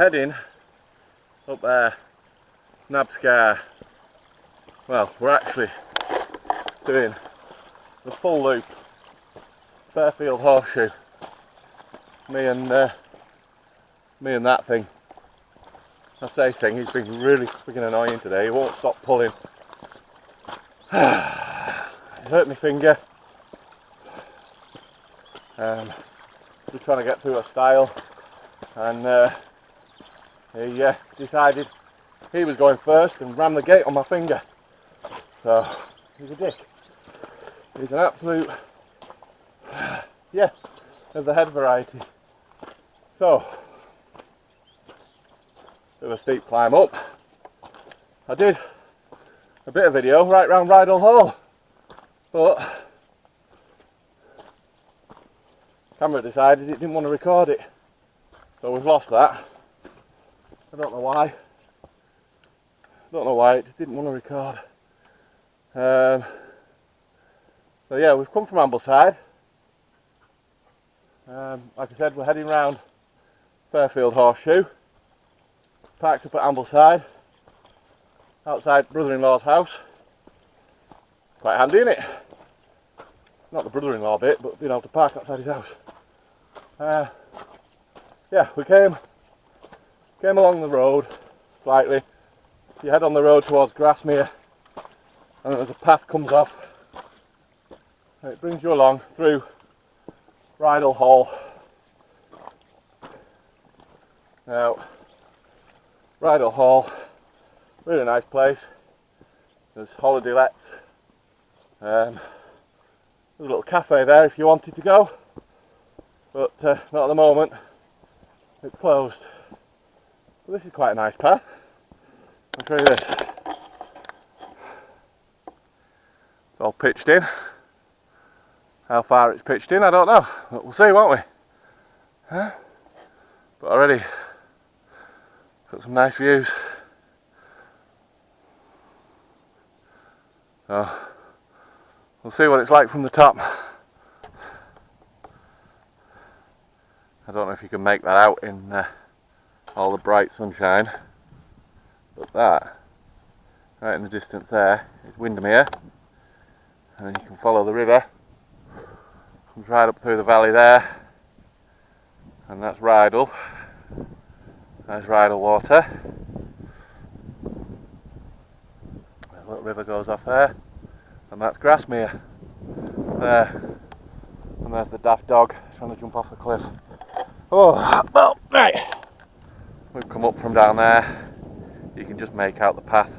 heading up there, Nab Scar. Well, we're actually doing the full loop, Fairfield Horseshoe. Me and that thing. I say thing, he's been really freaking annoying today. He won't stop pulling. He hurt my finger. Just trying to get through a stile, and he decided he was going first and rammed the gate on my finger. So he's a dick. He's an absolute, of the head variety. So, bit of a steep climb up. I did a bit of video right round Bridal Hall, but camera decided it didn't want to record it, so we've lost that. I don't know why. It just didn't want to record. So yeah, we've come from Ambleside. Like I said, we're heading round Fairfield Horseshoe. Parked up at Ambleside, outside brother-in-law's house. Quite handy, isn't it? Not the brother-in-law bit, but being able to park outside his house. Yeah, we came along the road slightly. You head on the road towards Grasmere, and there's a path comes off, and it brings you along through Bridal Hall. Now, Bridal Hall, really nice place. There's holiday lets. There's a little cafe there if you wanted to go, but not at the moment. It's closed. But this is quite a nice path. I'll show you this. It's all pitched in. How far it's pitched in, I don't know, but we'll see, won't we? But already got some nice views. So we'll see what it's like from the top. I don't know if you can make that out in all the bright sunshine, but that, right in the distance there, is Windermere, and then you can follow the river. Comes right up through the valley there, and that's Rydal. There's Rydal water. A little river goes off there, and that's Grasmere there. And there's the daft dog trying to jump off the cliff. Oh, well, right. We've come up from down there. You can just make out the path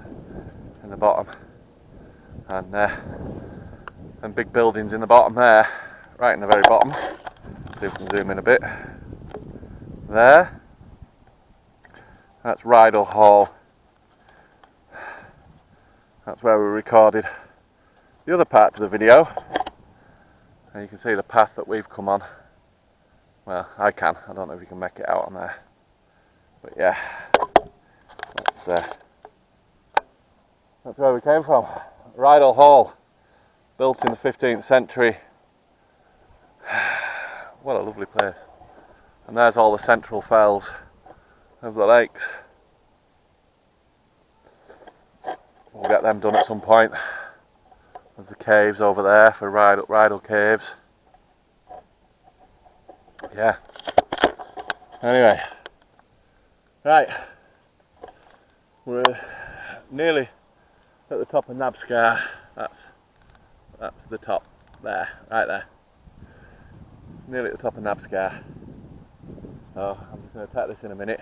in the bottom, and big buildings in the bottom there, right in the very bottom. See if we can zoom in a bit. There. That's Bridal Hall. That's where we recorded the other part of the video, and you can see the path that we've come on. Well, I can. I don't know if you can make it out on there, but yeah, that's where we came from. Bridal Hall, built in the 15th century. What a lovely place. And there's all the central fells of the lakes. We'll get them done at some point. There's the caves over there for Rydal Caves. Yeah. Anyway, right. We're nearly at the top of Nab Scar. That's the top there, right there. Nearly at the top of Nab Scar. So I'm just going to take this in a minute.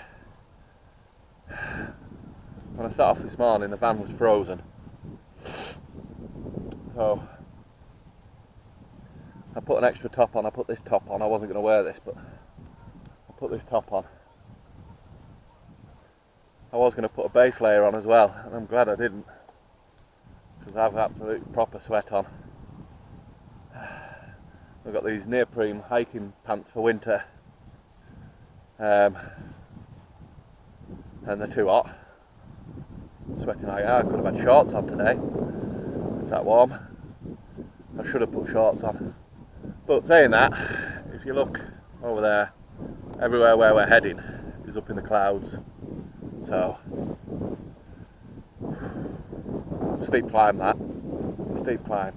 When I set off this morning, the van was frozen. So I put an extra top on. I put this top on. I wasn't going to wear this, but I put this top on. I was going to put a base layer on as well, and I'm glad I didn't, because I've absolute proper sweat on. I've got these neoprene hiking pants for winter, and they're too hot. I'm sweating like I could have had shorts on today. It's that warm. I should have put shorts on. But saying that, if you look over there, everywhere where we're heading is metres up in the clouds. So, steep climb that. Steep climb.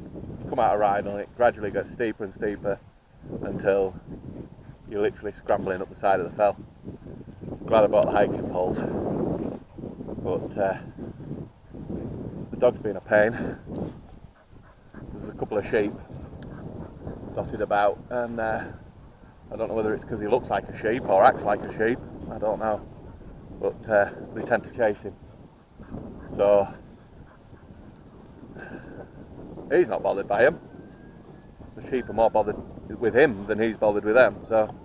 Come out a ride on it, gradually gets steeper and steeper until you're literally scrambling up the side of the fell. Glad I bought the hiking poles. But the dog's been a pain. There's a couple of sheep dotted about, and I don't know whether it's because he looks like a sheep or acts like a sheep, I don't know, but they tend to chase him. So he's not bothered by him. The sheep are more bothered with him than he's bothered with them, so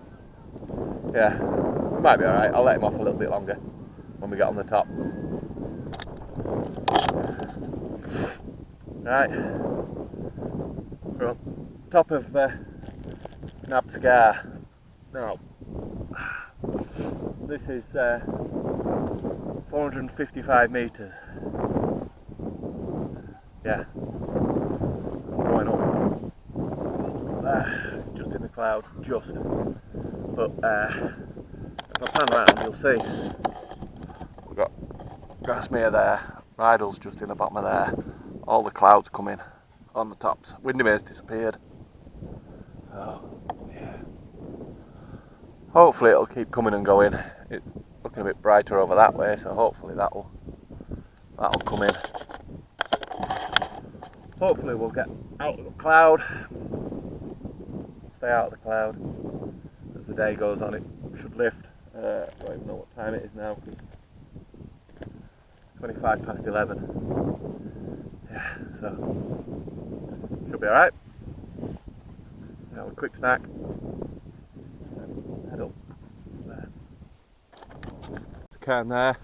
yeah, it might be alright. I'll let him off a little bit longer when we get on the top. Right, we're on top of Nab Scar. Now, this is 455 metres. Yeah, going up there, just in the cloud, just. But if I pan around, you'll see we've got Grasmere there, Bridal's just in the bottom of there, all the clouds coming on the tops. Windermere's disappeared. So, yeah. Hopefully it'll keep coming and going. It's looking a bit brighter over that way, so hopefully that'll come in. Hopefully we'll get out of the cloud, stay out of the cloud as the day goes on. It should lift. I don't even know what time it is now. 25 past 11. Yeah, so should be alright. Have a quick snack and head up there. There's a cairn there,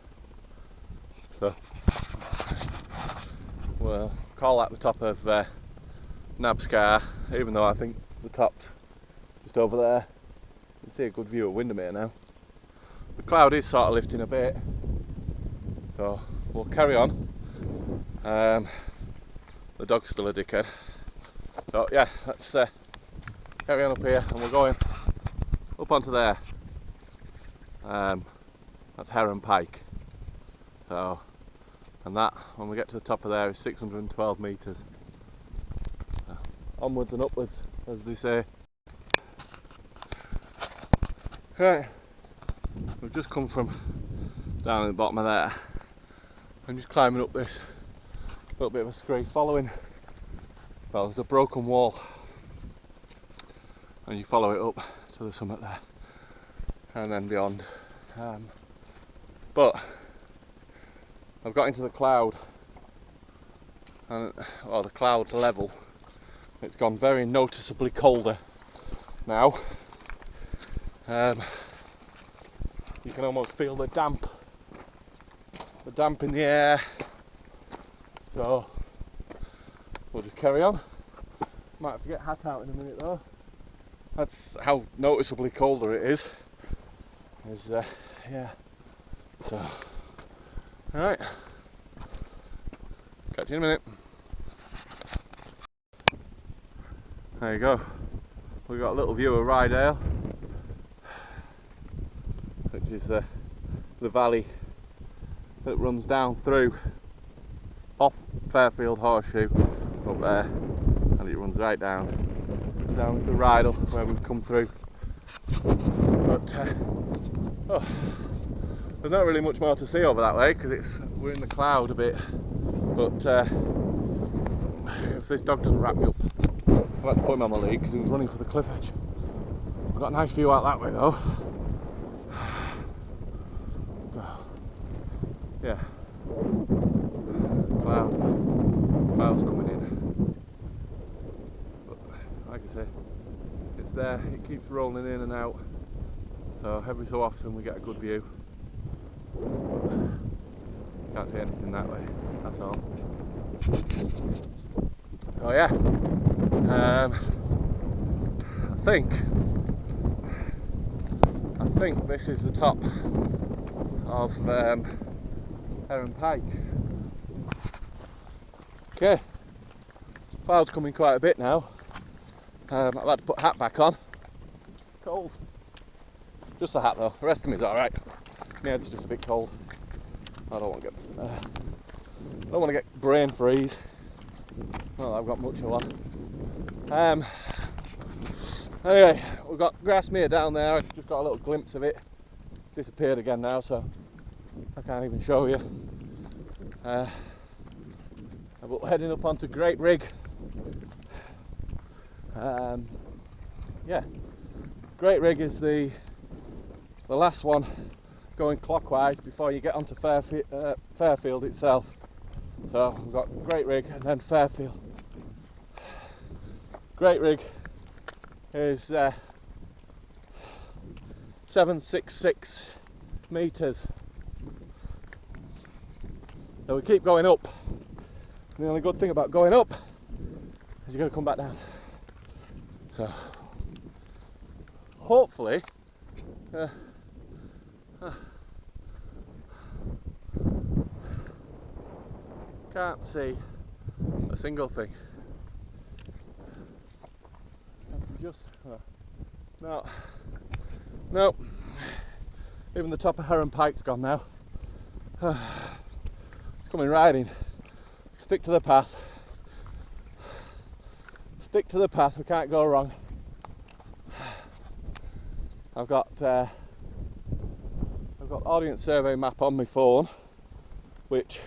so we'll call that the top of Nab Scar, even though I think the top's just over there. You can see a good view of Windermere now. The cloud is sort of lifting a bit, so we'll carry on. The dog's still a dickhead, so yeah, let's carry on up here, and we're going up onto there. That's Heron Pike. So, and that, when we get to the top of there, is 612 metres. So, onwards and upwards, as they say. Right, we've just come from down at the bottom of there. I'm just climbing up this little bit of a scree, following, well, there's a broken wall, and you follow it up to the summit there, and then beyond. But I've got into the cloud, and the cloud level, it's gone very noticeably colder now. You can almost feel the damp in the air, so we'll just carry on. Might have to get hat out in a minute though. That's how noticeably colder it is. Yeah. So, alright. Catch you in a minute. There you go. We've got a little view of Rydale, which is the valley that runs down through off Fairfield Horseshoe up there, and it runs right down to Rydal where we've come through. But there's not really much more to see over that way because we're in the cloud a bit. But if this dog doesn't wrap me up, I've had to put him on the lead because he was running for the cliff edge. We've got a nice view out that way though. So, yeah, clouds coming in, but like I say, it's there, it keeps rolling in and out, so every so often we get a good view. Can't see anything that way, that's all. Oh yeah, I think this is the top of Heron Pike. Okay, clouds coming quite a bit now. I've had to put a hat back on. Cold. Just the hat though, the rest of me is alright. My head's just a bit cold. I don't want to get brain freeze. Not that I've got much of one. Anyway, we've got Grasmere down there. I've just got a little glimpse of it. It's disappeared again now, so I can't even show you. But heading up onto Great Rigg. Yeah, Great Rigg is the last one going clockwise before you get onto Fairfield itself. So we've got Great Rigg and then Fairfield. Great Rigg is 766 metres. So we keep going up. And the only good thing about going up is you're going to come back down. So hopefully can't see a single thing. Just no. Even the top of Heron Pike's gone now. It's coming right in. Stick to the path. Stick to the path. We can't go wrong. I've got audience survey map on my phone, which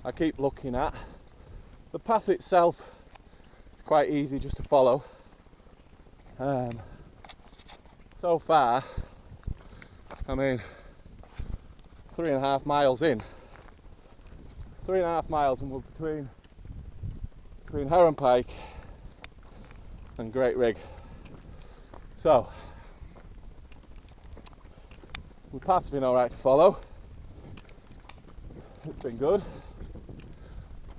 I keep looking at. The path itself is quite easy just to follow. So far, I mean, 3.5 miles in. 3.5 miles, and we're between Heron Pike and Great Rigg. So the path's been alright to follow. It's been good.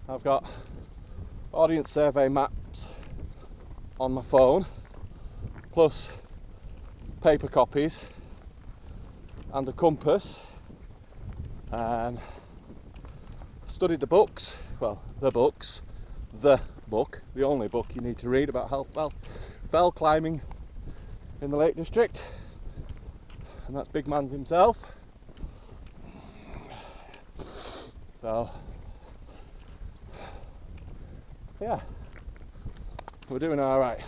I've got audience survey maps on my phone, plus paper copies and a compass. Studied the books, well, the book, the only book you need to read about fell climbing in the Lake District, and that's Big Man's himself. So yeah, we're doing alright.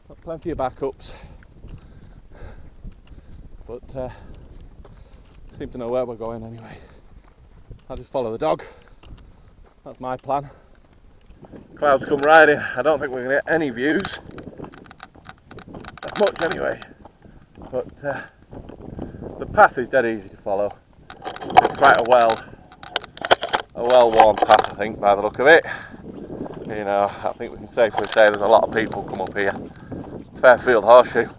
Got plenty of backups, but seem to know where we're going anyway. I'll just follow the dog. That's my plan. Clouds come right in. I don't think we're going to get any views. Not much anyway. But the path is dead easy to follow. It's quite a well-worn path, I think, by the look of it. You know, I think we can safely say there's a lot of people come up here. Fairfield Horseshoe.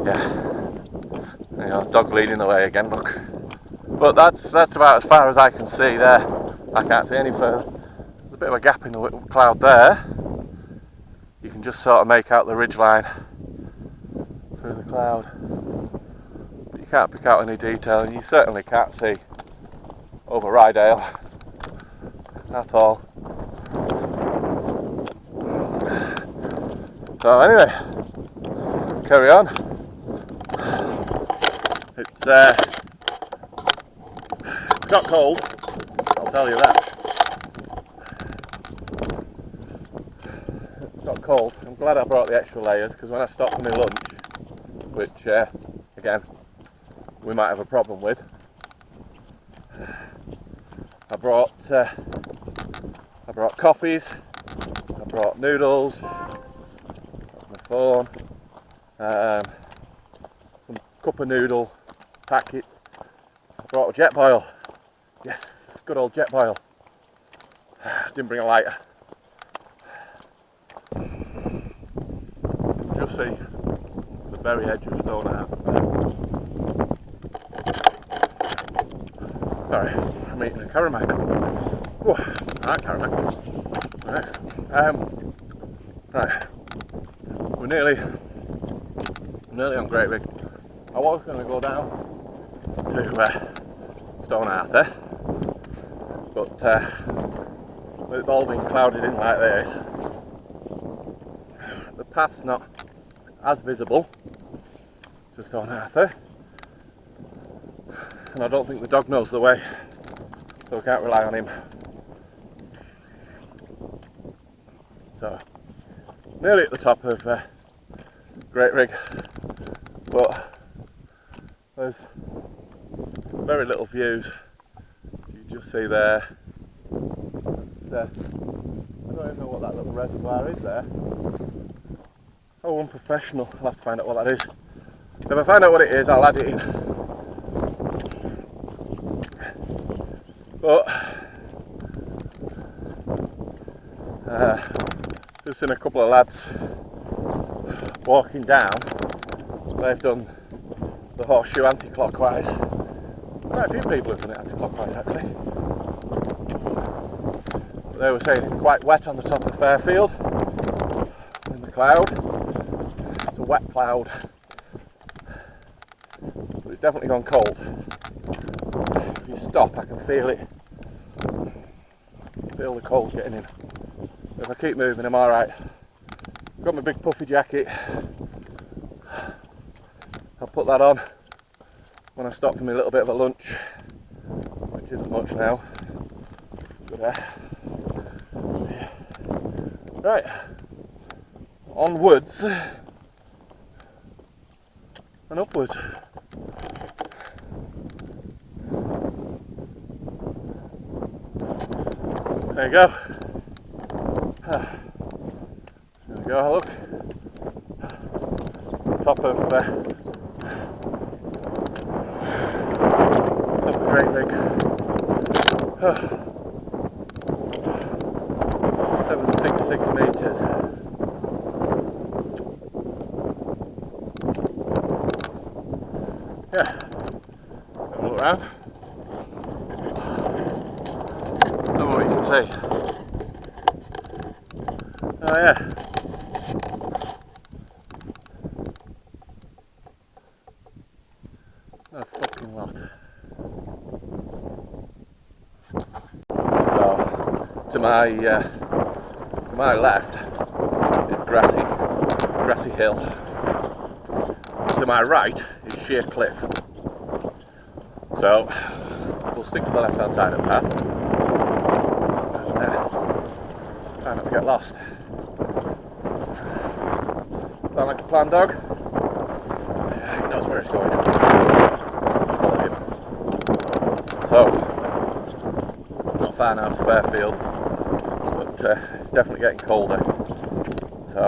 Yeah. You know, dog leading the way again, look. But that's about as far as I can see there. I can't see any further. There's a bit of a gap in the cloud there. You can just sort of make out the ridge line through the cloud. But you can't pick out any detail, and you certainly can't see over Rydale at all. So anyway, carry on. It's got cold, I'll tell you that. It's got cold. I'm glad I brought the extra layers, because when I stopped for my lunch, which again we might have a problem with, I brought coffees, I brought noodles, my phone, some cup of noodle packets. I brought a jet boil. Yes, good old jet boil. Didn't bring a lighter. Just see the very edge of Stone Art. Sorry, I'm eating a Caramac. Alright, Caramac. Right, we're nearly on Great Rigg. I was going to go down to Stone Arthur, but with it all being clouded in like this, the path's not as visible, to Stone Arthur, and I don't think the dog knows the way, so I can't rely on him. So, nearly at the top of Great Rigg, but there's very little views. You just see there. I don't even know what that little reservoir is there. Oh, unprofessional. I'll have to find out what that is. If I find out what it is, I'll add it in. But just seen a couple of lads walking down. They've done the horseshoe anti-clockwise. Quite a few people have done it anti-clockwise actually. But they were saying it's quite wet on the top of Fairfield in the cloud. It's a wet cloud, but it's definitely gone cold. If you stop, I can feel it. Feel the cold getting in. If I keep moving, I'm alright. Got my big puffy jacket. I'll put that on when I stop for my little bit of a lunch, which isn't much now. But, yeah. Right, onwards and upwards. There you go. There we go, look. Top of Great Rigg. 766 metres. Yeah. Have a look around. Know what you can see. Oh yeah. A fucking lot. So, to my left is grassy hill. To my right is sheer cliff. So we'll stick to the left hand side of the path and try not to get lost. Sound like a plan, dog? Yeah, he knows where he's going. Follow him. So, not far now to Fairfield, but it's definitely getting colder. So,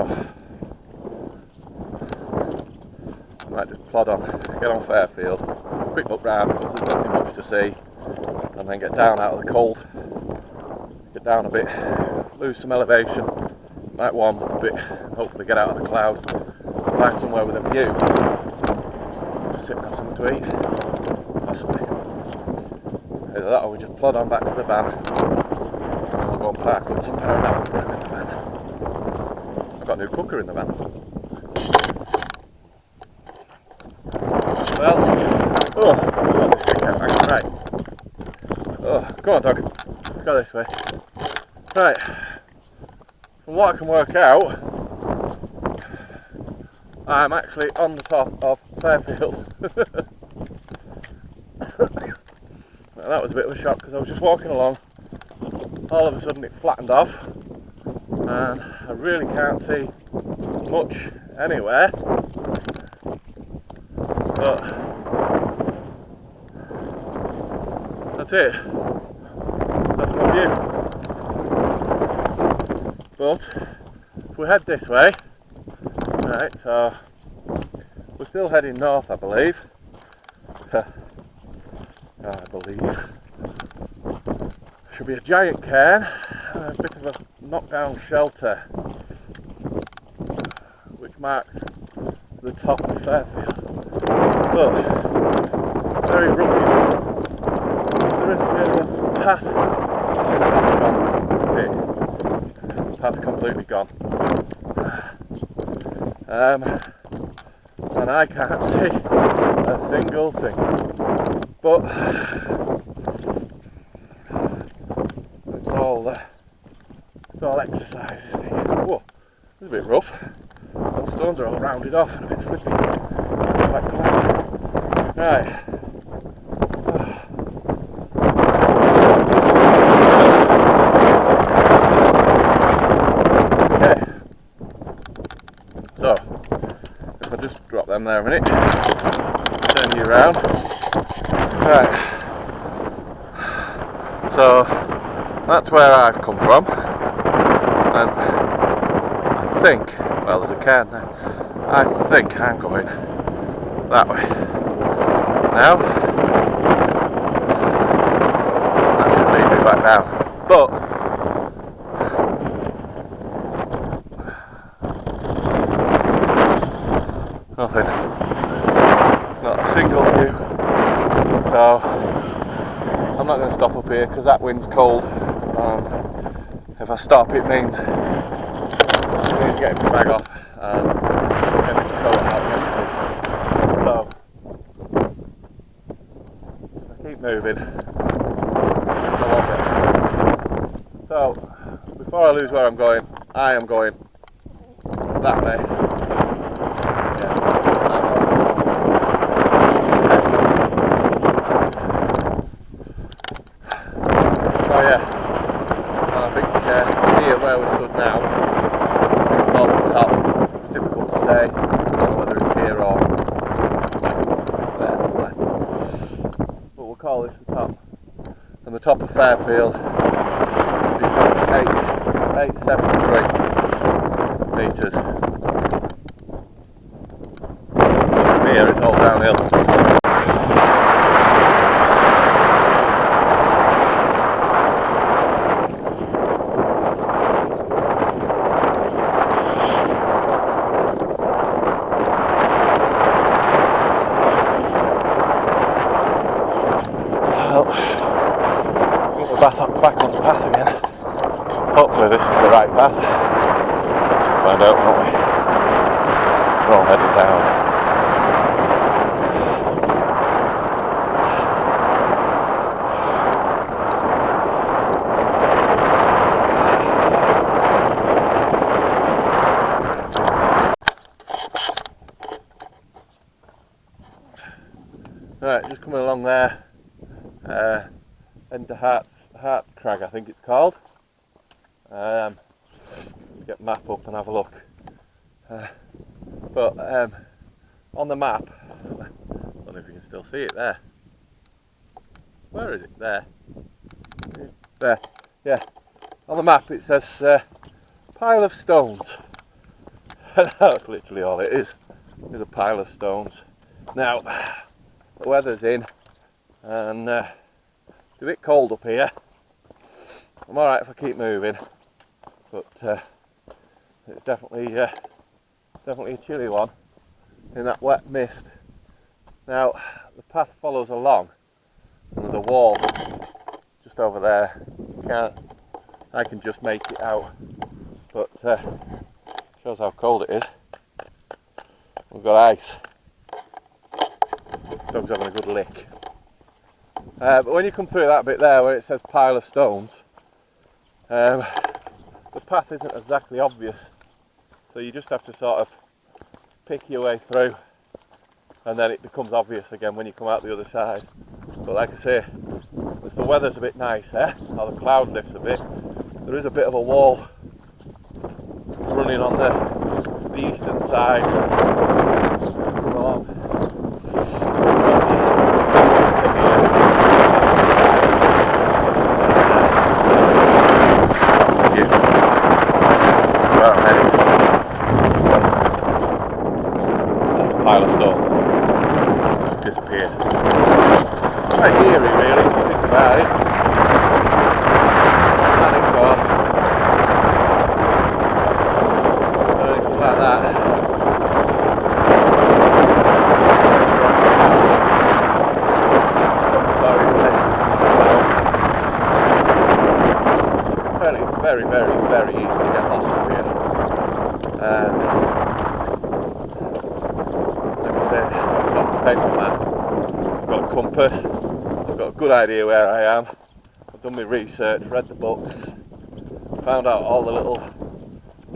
I might just plod on, get on Fairfield, quick look round because there's nothing much to see, and then get down out of the cold. Get down a bit, lose some elevation, might warm up a bit, and hopefully get out of the cloud, and find somewhere with a view. Just sit and have something to eat, possibly. Either that or we just plod on back to the van, and we'll go and park up somewhere and have a brew in the van. I've got a new cooker in the van. Well, oh, it's got this stick out, hang on, right. Oh, come on dog, let's go this way. Right, from what I can work out, I'm actually on the top of Fairfield. Well, that was a bit of a shock because I was just walking along, all of a sudden it flattened off and I really can't see much anywhere, but that's it, that's my view. But if we head this way, right, so we're still heading north, I believe. Should be a giant cairn and a bit of a knockdown shelter, which marks the top of Fairfield. But very rough. There isn't really a path. That's it. The path's completely gone. And I can't see a single thing. But it's all exercise, isn't it? Whoa, it's a bit rough. The stones are all rounded off and a bit slippy. It's quite cloudy. Right. Okay. So, if I just drop them there a minute, turn you around. Right. So, that's where I've come from. And I think, well, there's a cairn there. I think I'm going that way. Now, that should lead me back down. But, nothing. Not a single view. So, I'm not going to stop up here because that wind's cold. If I stop, it means getting my bag off and getting my coat out and everything. So, I keep moving. I won't get to. So, before I lose where I'm going, I am going that way. Yeah, that way. Oh yeah. I think here where we stood now, I'm going to call it the top. It's difficult to say. I don't know whether it's here or just there somewhere. But we'll call this the top. And the top of Fairfield is 873 metres. From here it's all downhill. Back on the path again. Hopefully this is the right path. Let's find out, won't we? We're all heading down. Right, just coming along there. Into Hart Crag, I think it's called. Get the map up and have a look. But on the map, I don't know if you can still see it there. Where is it? There. There. Yeah. On the map it says pile of stones. That's literally all it is. It's a pile of stones. Now, the weather's in and it's a bit cold up here. I'm alright if I keep moving, but it's definitely a chilly one in that wet mist. Now the path follows along and there's a wall just over there. I can just make it out, but shows how cold it is. We've got ice. Dog's having a good lick. But when you come through that bit there where it says pile of stones, the path isn't exactly obvious, so you just have to sort of pick your way through and then it becomes obvious again when you come out the other side. But like I say, if the weather's a bit nicer, or the cloud lifts a bit, there is a bit of a wall running on the eastern side. Come along. Pile of stones just disappeared. Quite eerie really if you think about it. Panic or anything like that. Very, very, very easy to get lost from here. I've got a paper map, I've got a compass, I've got a good idea where I am, I've done my research, read the books, found out all the little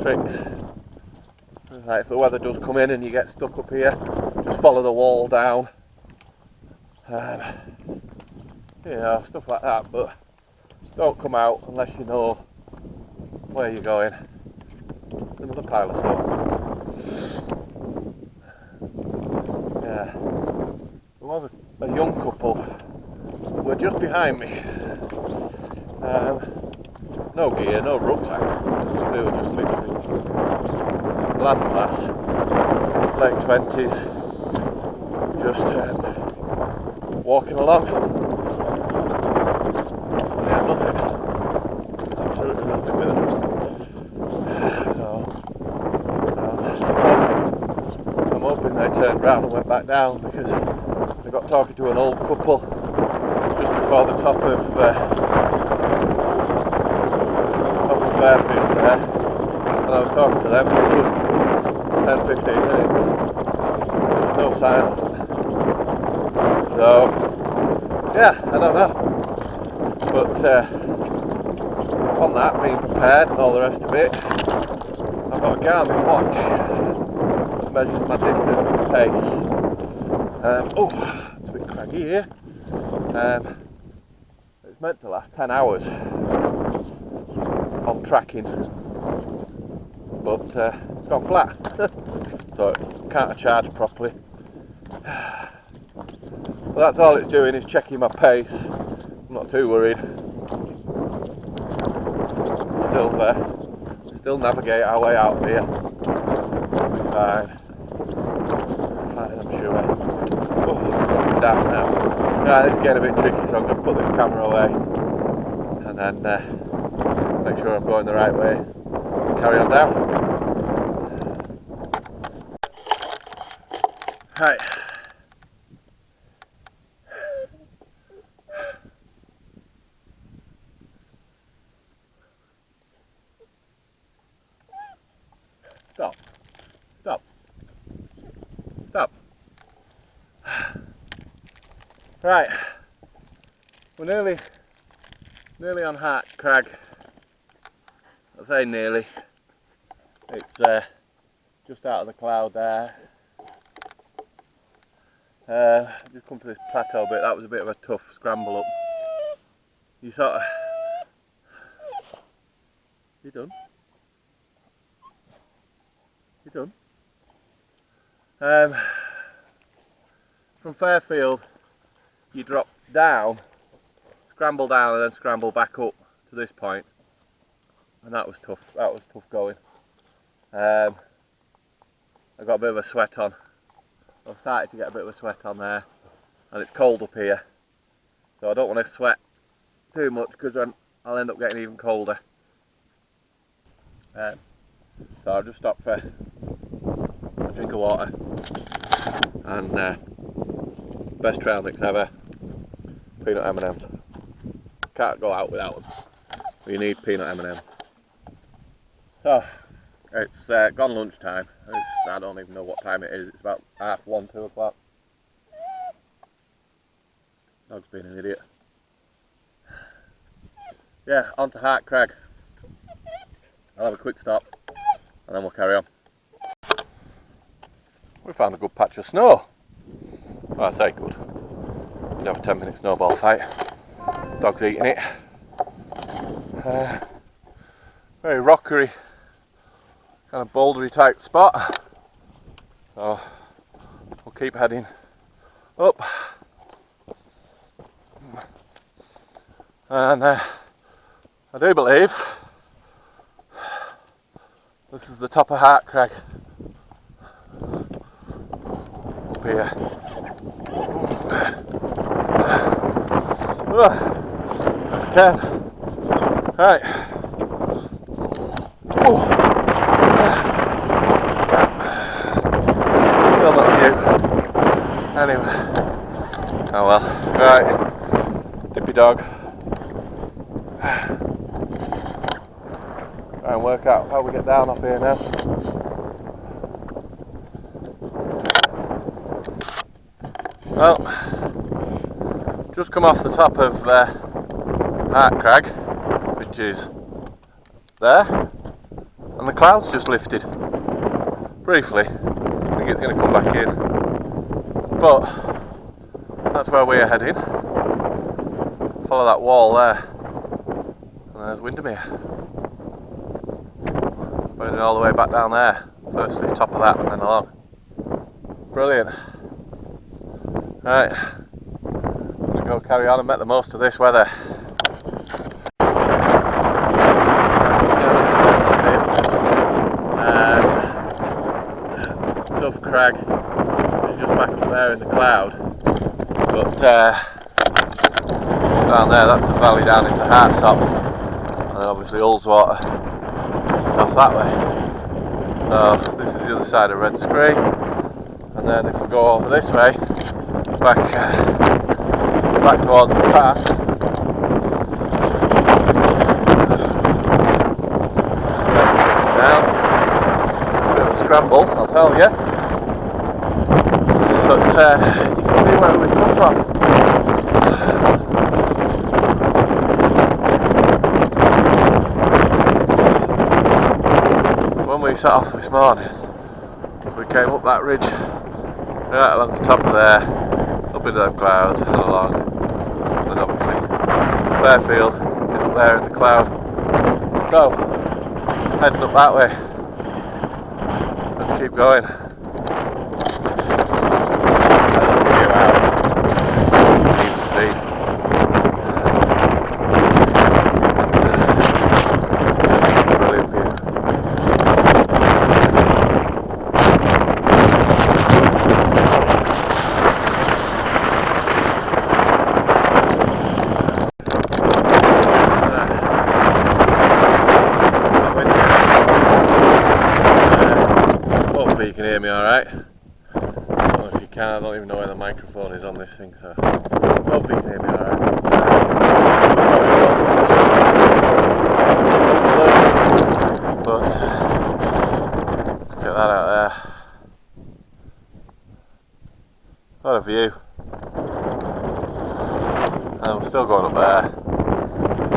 tricks. Like if the weather does come in and you get stuck up here, just follow the wall down You know, stuff like that, but don't come out unless you know where you're going. Another pile of stuff. Yeah, there was a young couple that were just behind me. No gear, no rucksack. They were just literally lad and lass, late 20s, just walking along. And they had nothing, absolutely nothing with them. So I'm hoping they turned round and went back down, because I got talking to an old couple just before the top of Fairfield there, and I was talking to them for a good 10-15 minutes. There's no sign of them. So, yeah, I don't know. But on that, being prepared and all the rest of it, I've got a Garmin watch that measures my distance and pace. Oh, it's a bit craggy here. It's meant to last 10 hours. On tracking, but it's gone flat, so it can't charge properly. Well, that's all it's doing, is checking my pace. I'm not too worried. Still there, still navigate our way out of here. We'll be fine. I'm sure. Oh, down now. Right, it's getting a bit tricky, so I'm going to put this camera away and then make sure I'm going the right way and carry on down. Right. Stop. Stop. Stop. Right. We're nearly on Hart Crag. I say nearly. It's just out of the cloud there. Just come to this plateau bit. That was a bit of a tough scramble up. You sort of... You done? You done? From Fairfield, you drop down, scramble down, and then scramble back up to this point. And that was tough. That was tough going. I got a bit of a sweat on. I started to get a bit of a sweat on there, and it's cold up here, so I don't want to sweat too much, because then I'll end up getting even colder. So I've just stopped for a drink of water, and best trail mix ever, peanut M&Ms. Can't go out without them. You need peanut M&Ms. So, it's gone lunchtime. I don't even know what time it is. It's about 1:30, 2 o'clock. Dog's being an idiot. Yeah, on to Hart Crag. I'll have a quick stop and then we'll carry on. We found a good patch of snow. Well, I say good. You'd have a 10-minute snowball fight. Dog's eating it. Very rockery, kind of bouldery type spot. So we'll keep heading up. And I do believe this is the top of Hart Crag. Up here. As I can. Right. Still not a view. Anyway. Oh well. Right. Dippy dog. Try and work out how we get down off here now. Well, just come off the top of Hart Crag, which is there, and the clouds just lifted briefly. I think it's going to come back in, but that's where we're heading. Follow that wall there. And there's Windermere. We're heading all the way back down there. Firstly, top of that and then along. Brilliant. Right. I'm going to go carry on and make the most of this weather. Dove Crag is just back up there in the cloud, but down there, that's the valley down into Hartsop, and then obviously Ullswater off that way. So this is the other side of Red Scree, and then if we go over this way, back towards the path, down. A bit of a scramble, I'll tell you. But you can see where we come from. When we set off this morning, we came up that ridge, right along the top of there, up into them clouds and along. And obviously Fairfield is up there in the cloud. So, heading up that way. Let's keep going. You can hear me alright. I don't know if you can, I don't even know where the microphone is on this thing, so hopefully you can hear me alright. But look at that out there. What a view. And we're still going up there.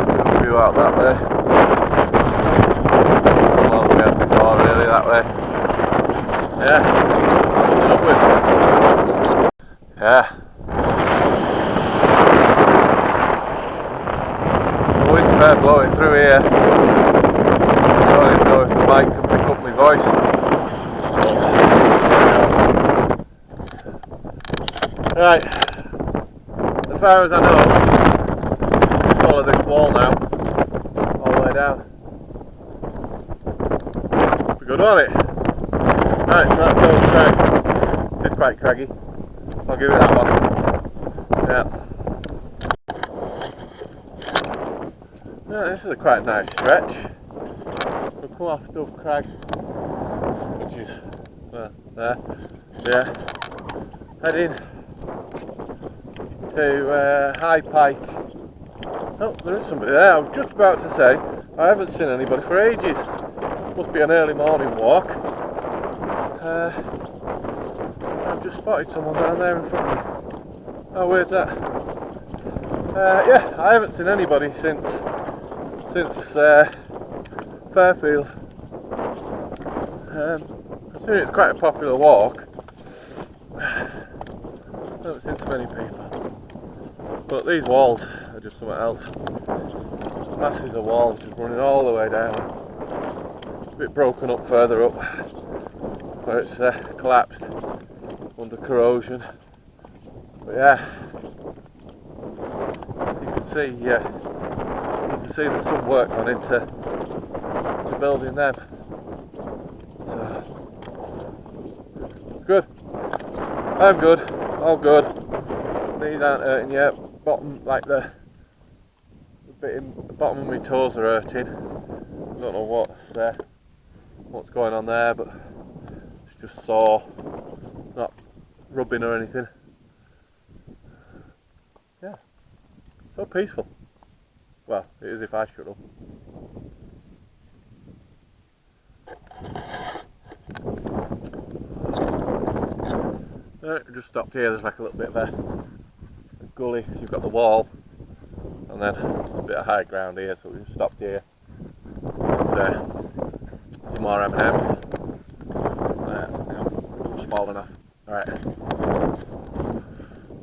Good view out that way. All the way up before really that way. Yeah, upwards. Yeah. The wind's fair blowing through here. I don't even know if the mic can pick up my voice. Right. As far as I know, just follow this wall now. All the way down. Pretty good, wasn't it? Right, so that's Dove Crag. It is quite craggy. I'll give it that one. Yeah. This is a quite nice stretch. We'll come off Dove Crag, which is there. Yeah. Heading to Heron Pike. Oh, there is somebody there. I was just about to say, I haven't seen anybody for ages. Must be an early morning walk. I've just spotted someone down there in front of me. Oh, where's that? Yeah, I haven't seen anybody since Fairfield. Considering it's quite a popular walk, I haven't seen so many people. But these walls are just something else. Masses of walls just running all the way down. It's a bit broken up further up, where it's collapsed under corrosion. But yeah, you can see there's some work gone into building them. So good. I'm good. All good. Knees aren't hurting yet. Bottom, like the bit in the bottom of my toes are hurting. I don't know what's going on there, but it's just sore, not rubbing or anything. Yeah, so peaceful. Well, it is if I shut up. Just stopped here. There's like a little bit of a gully. You've got the wall, and then a bit of high ground here, so we just stopped here. But, some more M&Ms. Just falling off. Alright.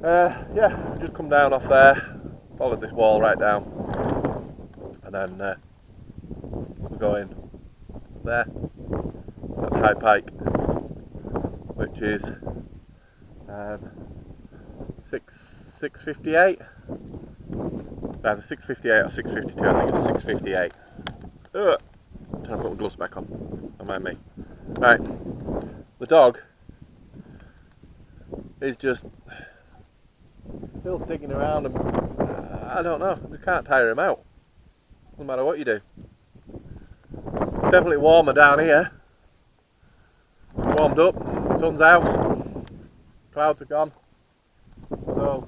Yeah, just come down off there, followed this wall right down, and then we're going there. That's High Pike, which is 658. It's either 658 or 652. I think it's 658. Trying to put my gloves back on. Don't mind me. Right, the dog is just still digging around, and I don't know. You can't tire him out, no matter what you do. Definitely warmer down here. Warmed up. The sun's out. Clouds are gone. So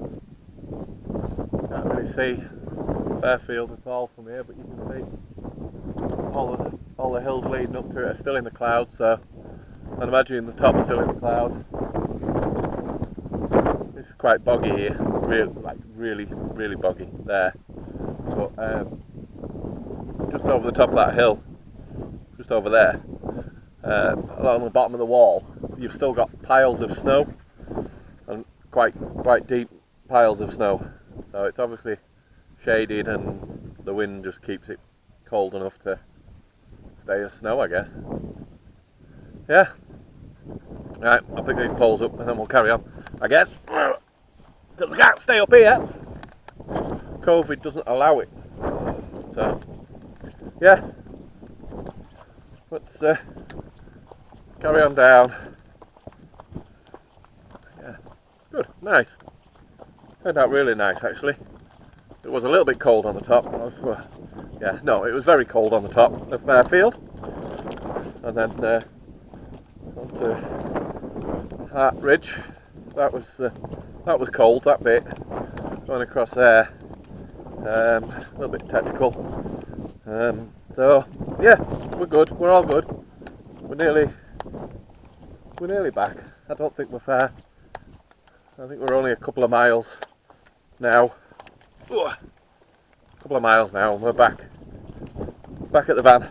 can't really see Fairfield at all from here, but you can see all the hills leading up to it are still in the clouds. So I'd imagine the top's still in the cloud. It's quite boggy here, really boggy there. But just over the top of that hill, just over there, along the bottom of the wall, you've still got piles of snow, and quite deep piles of snow. So it's obviously shaded, and the wind just keeps it cold enough to stay as snow, I guess. Yeah. Right, I'll pick these poles up and then we'll carry on, I guess. Because we can't stay up here. COVID doesn't allow it. So, yeah. Let's carry on down. Yeah, good, nice. Turned out really nice, actually. It was a little bit cold on the top. Yeah, no, it was very cold on the top of Fairfield. And then onto Hart Ridge. That was cold, that bit. Going across there. A little bit technical. So yeah, we're good. We're all good. We're nearly back. I don't think we're far. I think we're only a couple of miles now. A couple of miles now, and we're back at the van.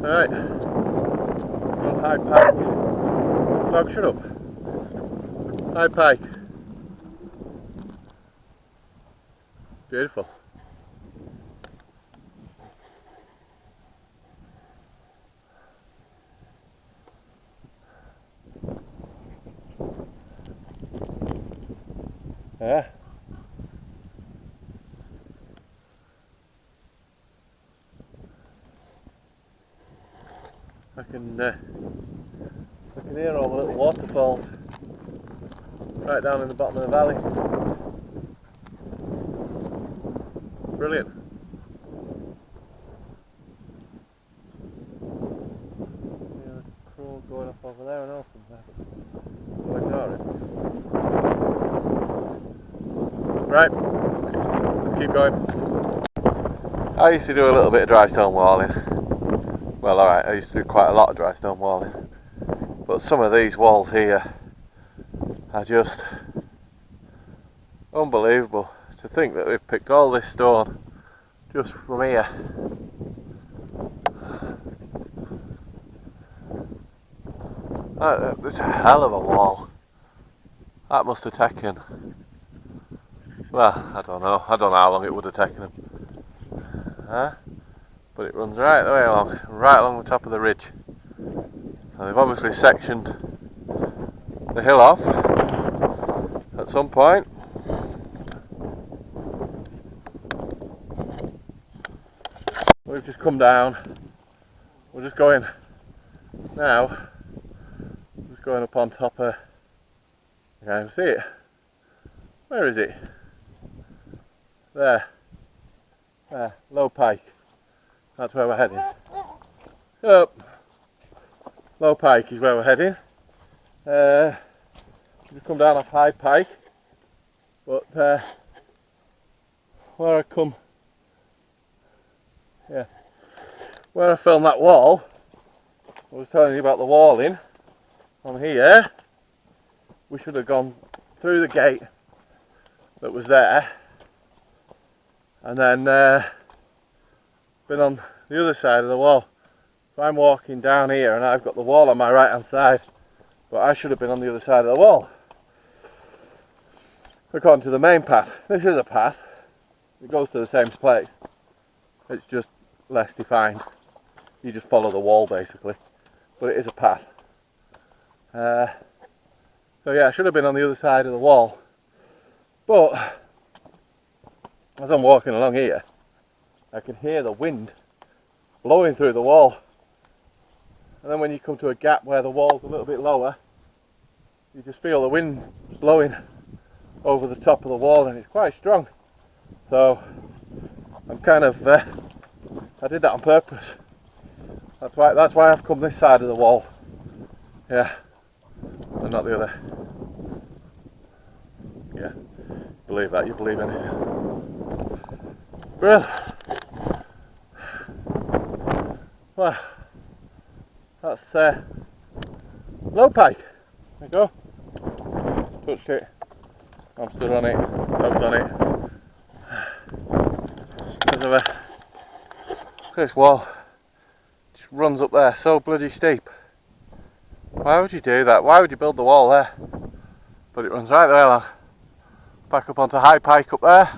Alright, on High Pike. Dog, shut up. High Pike. Beautiful. Yeah. I can hear all the little waterfalls right down in the bottom of the valley. Brilliant. Yeah, a crow going up over there and all somewhere. We'll ignore it. Right, let's keep going. I used to do a little bit of dry stone walling. Well, alright, I used to do quite a lot of dry stone walling. But some of these walls here are just unbelievable. To think that we've picked all this stone just from here. It's a hell of a wall. That must have taken, well, I don't know how long it would have taken them. But it runs right the way along, right along the top of the ridge. And they've obviously sectioned the hill off at some point. We've just come down. We're just going now. Just going up on top of. I can't even see it. Where is it? There. There. Low Pike. That's where we're heading. Up. Low Pike is where we're heading. We've come down off High Pike, but where I come, yeah, where I filmed that wall, I was telling you about the walling on here. We should have gone through the gate that was there, and then been on the other side of the wall. So I'm walking down here and I've got the wall on my right hand side, but I should have been on the other side of the wall. According to the main path, this is a path. It goes to the same place. It's just less defined. You just follow the wall basically, but it is a path. So yeah, I should have been on the other side of the wall, but as I'm walking along here, I can hear the wind blowing through the wall, and then when you come to a gap where the wall's a little bit lower, you just feel the wind blowing over the top of the wall, and it's quite strong. So I'm kind of I did that on purpose. That's why I've come this side of the wall, yeah, and not the other. Yeah, believe that, you believe anything. Well, that's low pike. There you go. Touched it. I'm stood on it. Dog's on it. Look at this wall. Just runs up there, so bloody steep. Why would you do that? Why would you build the wall there? But it runs right there along. Back up onto High Pike up there.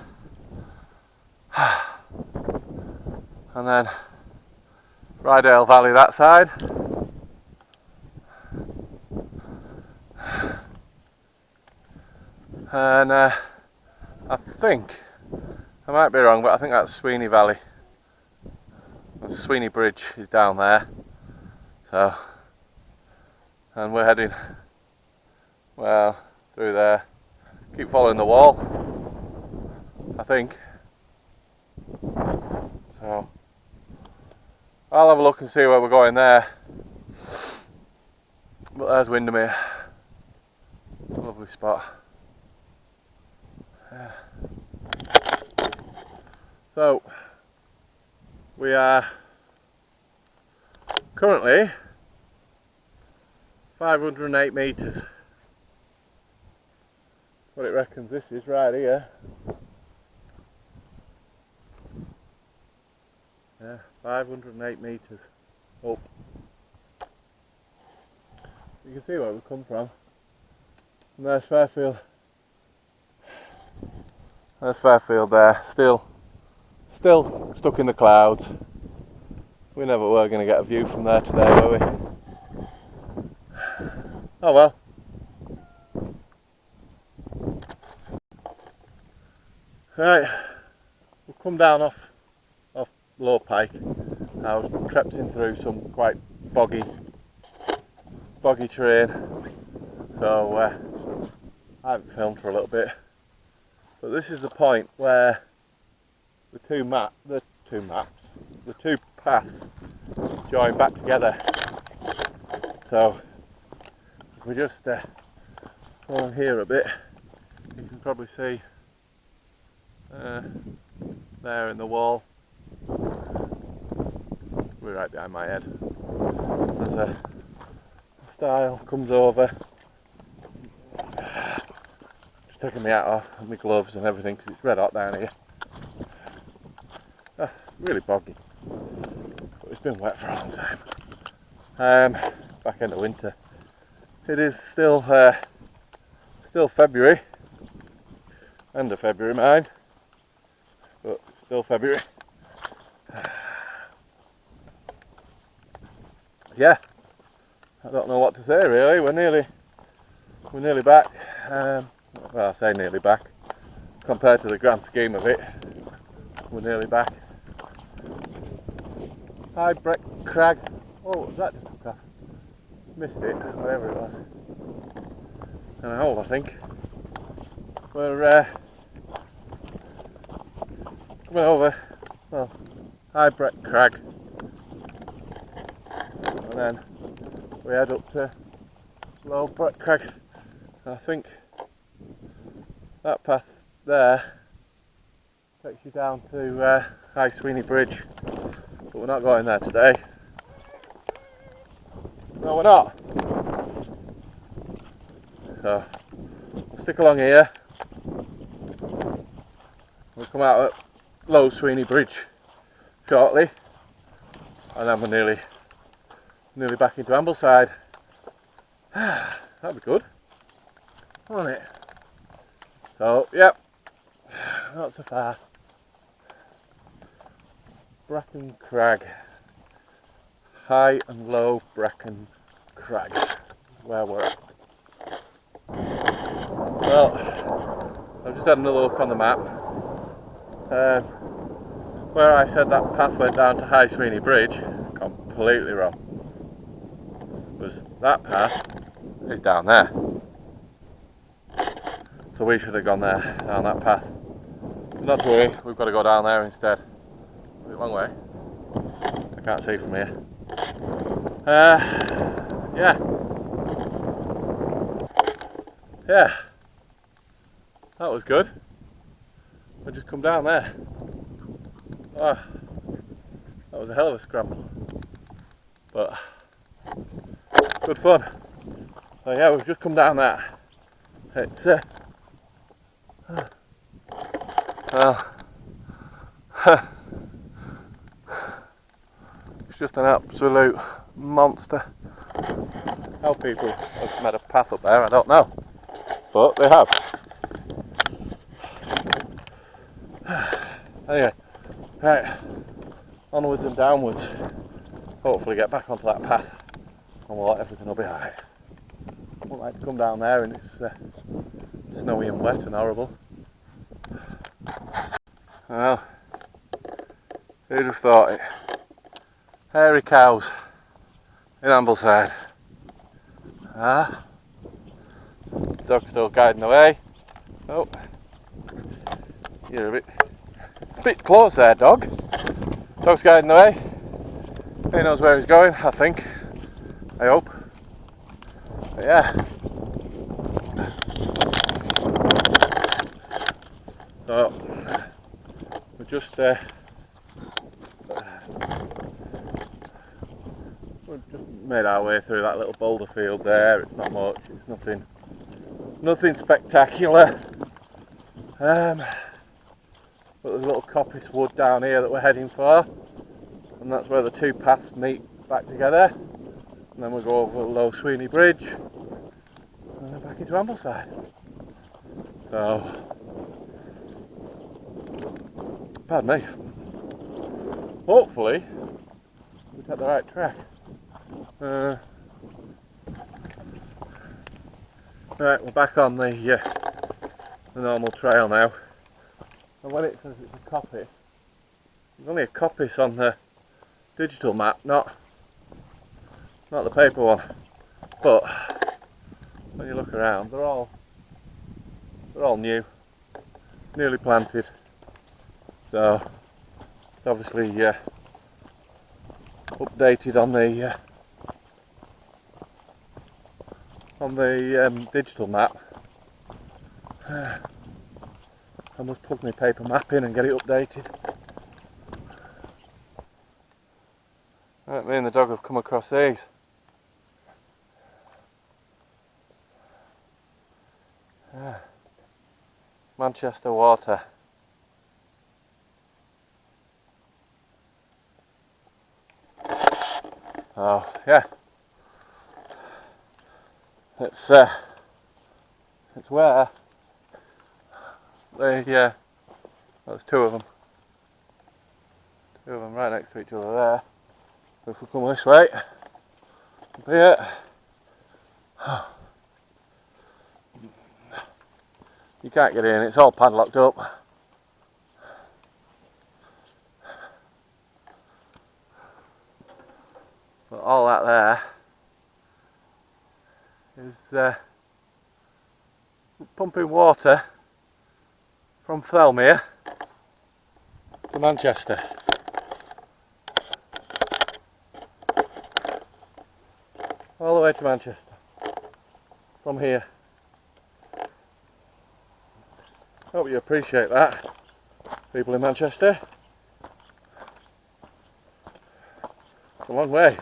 And then Bridal Valley that side. And I think, I might be wrong, but I think that's Sweeney Valley. The Sweeney Bridge is down there. So, and we're heading, well, through there. Keep following the wall, I think. So, I'll have a look and see where we're going there. But there's Windermere. Lovely spot. Yeah. So, we are currently 508 metres. What it reckons this is right here. Yeah, 508 metres up. You can see where we come from. And there's Fairfield. There's Fairfield there, still stuck in the clouds. We never were going to get a view from there today, were we? Oh well. Right, we've come down off Low Pike. I was trepping through some quite boggy terrain, so I haven't filmed for a little bit. But this is the point where the two paths join back together. So if we just go on here a bit, you can probably see there in the wall. We're right behind my head. There's a stile comes over. Just taking my hat off and my gloves and everything because it's red hot down here. Really boggy, but it's been wet for a long time. Back end of winter. It is still February, end of February mind, but still February. Yeah, I don't know what to say really. We're nearly back. Well, I say nearly back. Compared to the grand scheme of it, we're nearly back. Hart Crag. Oh, what was that just took off? Missed it, whatever it was. And a hole, I think. We're coming over, well, Hart Crag. And then we head up to Low Crag. And I think that path there takes you down to High Sweeney Bridge. But we're not going there today. No, we're not. So we'll stick along here. We'll come out at Low Sweeney Bridge shortly, and then we're nearly back into Ambleside. that'd be good, won't it? So, yep, not so far. Bracken Crag. High and low Bracken Crag, where we're at. Well, I've just had another look on the map. Where I said that path went down to High Sweeney Bridge, completely wrong. Because that path is down there. So we should have gone there, down that path. But not to worry, we've got to go down there instead. Is it a long way? I can't see from here. Yeah. Yeah. That was good. We just come down there. Oh, that was a hell of a scramble. But good fun. So yeah, we've just come down that. It's well, it's just an absolute monster. How people have made a path up there, I don't know, but they have. Anyway, right, onwards and downwards. Hopefully get back onto that path and everything will be alright. I wouldn't like to come down there and it's snowy and wet and horrible. Well, who'd have thought it? Hairy cows in Ambleside. Dog's still guiding the way. Oh, you're a bit close there, dog. Dog's guiding the way. He knows where he's going, I think. I hope. But yeah. So we just made our way through that little boulder field there. It's not much. It's nothing spectacular. But there's a little coppice wood down here that we're heading for, and that's where the two paths meet back together. And then we go over Low Sweeney Bridge, and then back into Ambleside. So, pardon me. Hopefully, we got the right track. Right, we're back on the normal trail now. And when it says it's a coppice, there's only a coppice on the digital map, not the paper one. But when you look around, they're all new, newly planted. So it's obviously updated on the digital map. I must plug my paper map in and get it updated. Right, me and the dog have come across these. Manchester water. Oh yeah, it's where there's two of them right next to each other there. So if we come this way, up here, you can't get in, it's all padlocked up. But all that there is pumping water from Thelmere to Manchester. All the way to Manchester from here. Hope you appreciate that, people in Manchester. It's a long way.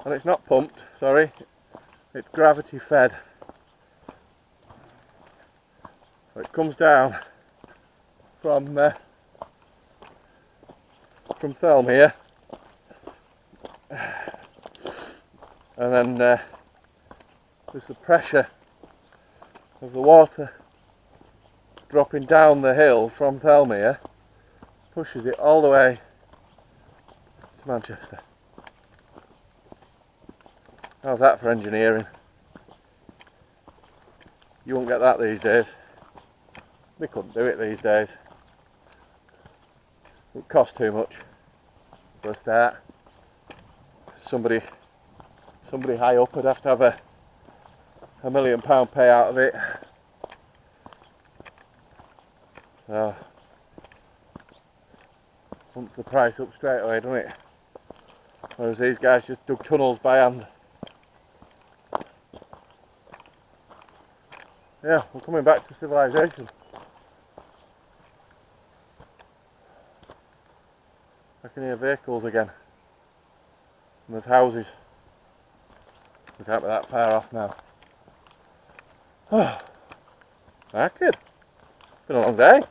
And it's not pumped, sorry, it's gravity fed. So it comes down from Thelmere, and then There's the pressure of the water dropping down the hill from Thelmere, pushes it all the way to Manchester. How's that for engineering? You won't get that these days. They couldn't do it these days. It would cost too much for a start. Somebody high up would have to have a £1 million payout of it. So, bumps the price up straight away, doesn't it? Whereas these guys just dug tunnels by hand. Yeah, we're coming back to civilization. I can hear vehicles again. And there's houses. We can't be that far off now. Knackered. Been a long day.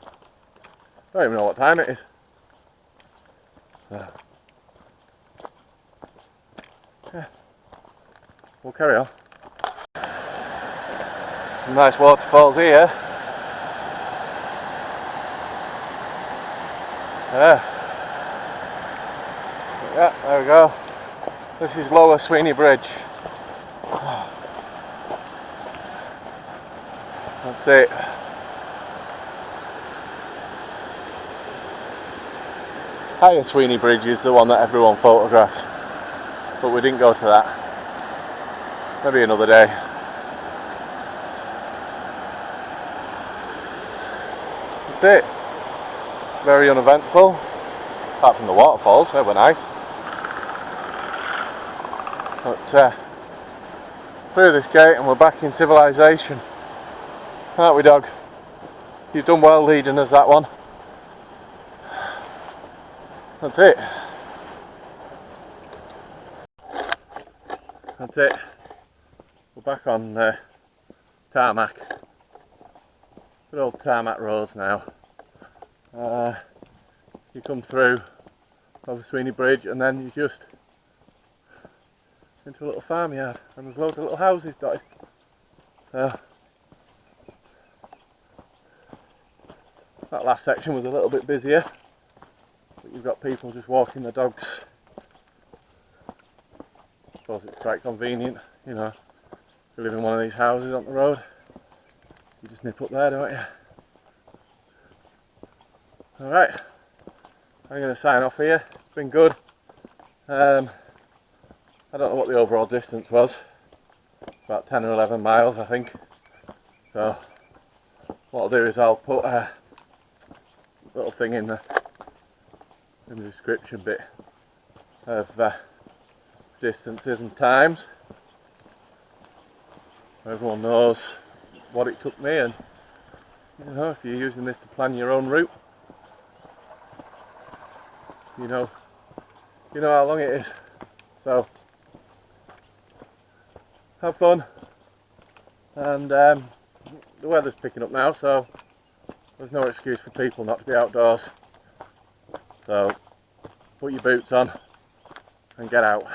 Don't even know what time it is. So, yeah, we'll carry on. Some nice waterfalls here. Yeah, there we go. This is Lower Sweeney Bridge. That's it. Higher Sweeney Bridge is the one that everyone photographs, but we didn't go to that. Maybe another day. That's it. Very uneventful, apart from the waterfalls, they were nice. But through this gate and we're back in civilization. Aren't we, dog? You've done well leading us that one. That's it. That's it. We're back on tarmac. Good old tarmac roads now. You come through over Sweeney Bridge and then you just into a little farmyard and there's loads of little houses dotted. That last section was a little bit busier, but you've got people just walking their dogs. I suppose it's quite convenient, you know, if you live in one of these houses on the road, you just nip up there, don't you? Alright, I'm going to sign off here. It's been good. I don't know what the overall distance was, about 10 or 11 miles I think. So what I'll do is I'll put a little thing in the description bit of distances and times, so everyone knows what it took me, and you know, if you're using this to plan your own route, you know how long it is. So have fun, and the weather's picking up now, so there's no excuse for people not to be outdoors. So put your boots on and get out.